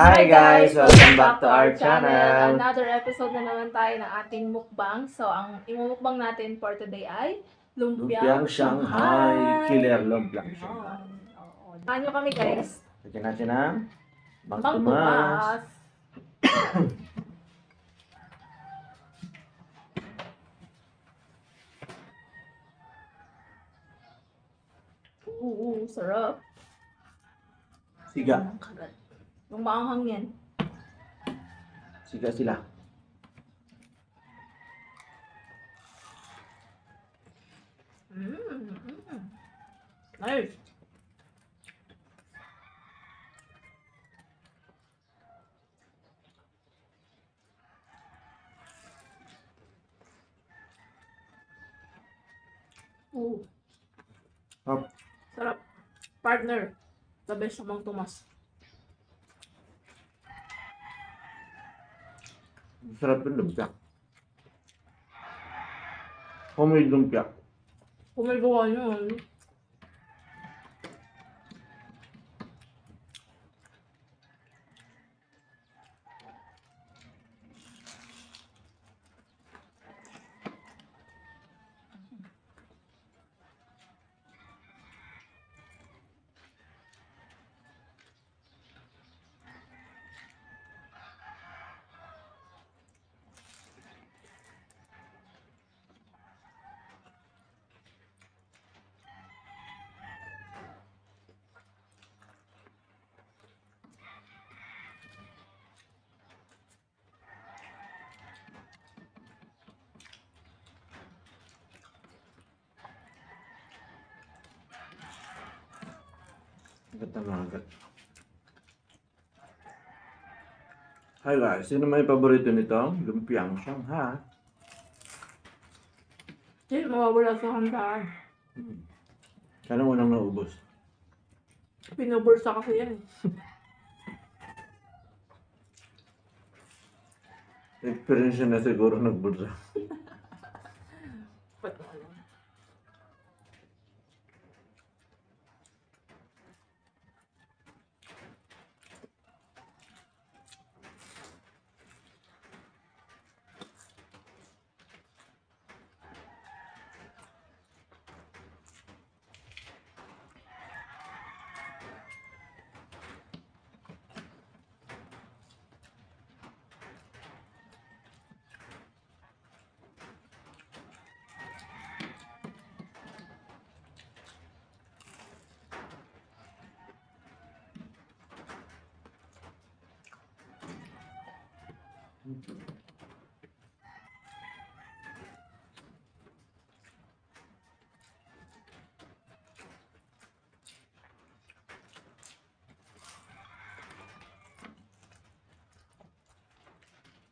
Hi guys! Welcome back to our channel. Another episode na naman tayo ng ating mukbang. So, ang imumukbang natin for today ay Lumpiang Shanghai. Killer Lumpiang Shanghai. Oo. Samahan nyo kami guys. Lagyan natin ang Bang tumas. Sarap. Siga. Yung maanghang yan. Siga sila. Nice. Sarap. Partner. The best among Tomas. Sarap yung lumpia. Homemade lumpia. Kung may gawa nyo, Agad na mga agad. Hi guys! Sino may paborito nito? Lumpiang Shanghai. hindi mawawala sa handaan. Kaya unang naubos. Pinubursa kasi yan eh. Experience na siguro nagbulsa. Ba't mo alam?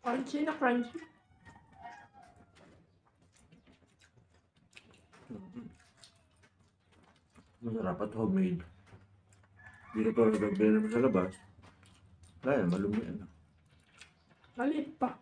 Crunchy na crunchy. Masarap at homemade. Hindi ko nagagawin naman sa labas. Kaya malumian na. Maliit pa.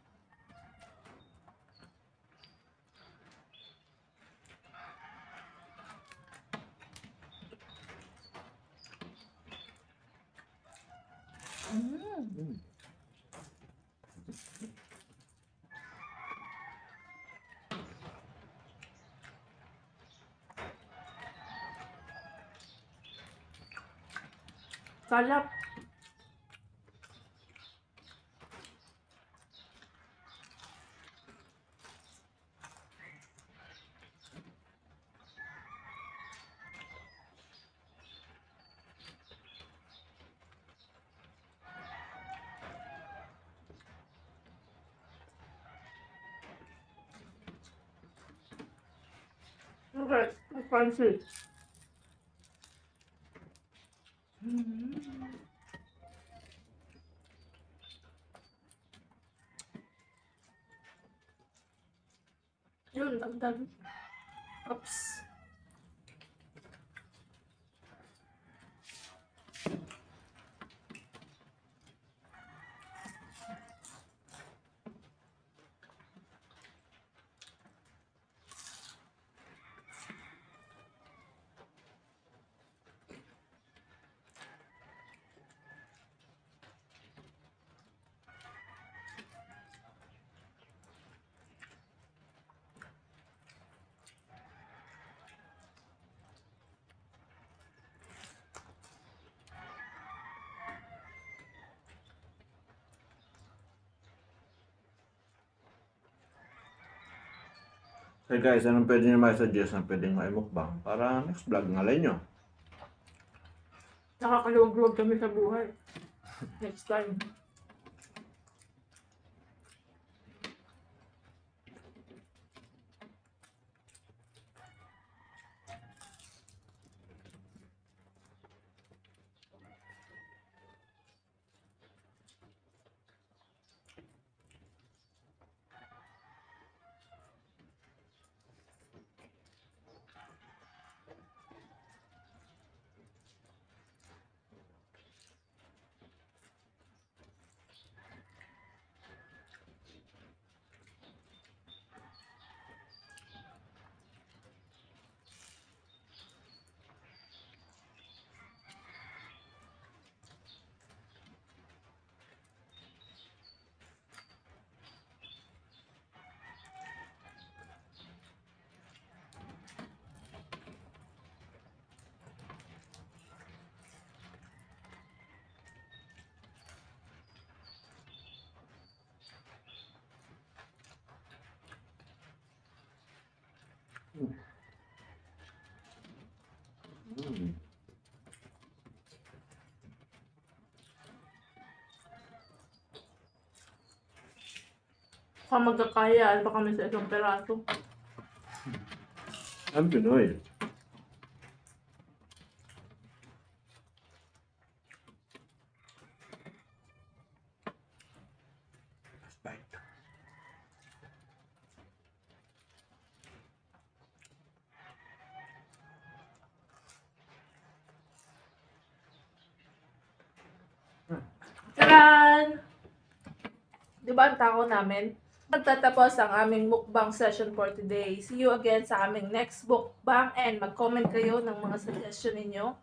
Sarap. Okay, crunchy. Yun, dagdag. Oops. Kaya guys, anong pwede nyo ma-suggest na pwedeng maimukbang para next vlog ngalay nyo? Nakakaluwag-luwag kami sa buhay. Next time. Mm. Kung magkakayaan pa kami sa isang peraso. Ang Pinoy. Last bite. Taran! Di ba ang tako namin? Magtatapos ang aming mukbang session for today. See you again sa aming next mukbang and mag-comment kayo ng mga suggestion ninyo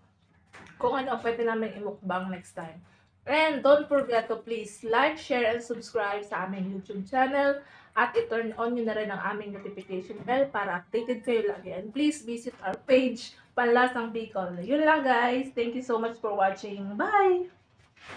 kung ano ang pwede namin imukbang next time. And don't forget to please like, share, and subscribe sa aming YouTube channel at i-turn on nyo na rin ang aming notification bell para updated kayo lagi. And please visit our page, Panlasang Bicol. Yun lang guys. Thank you so much for watching. Bye!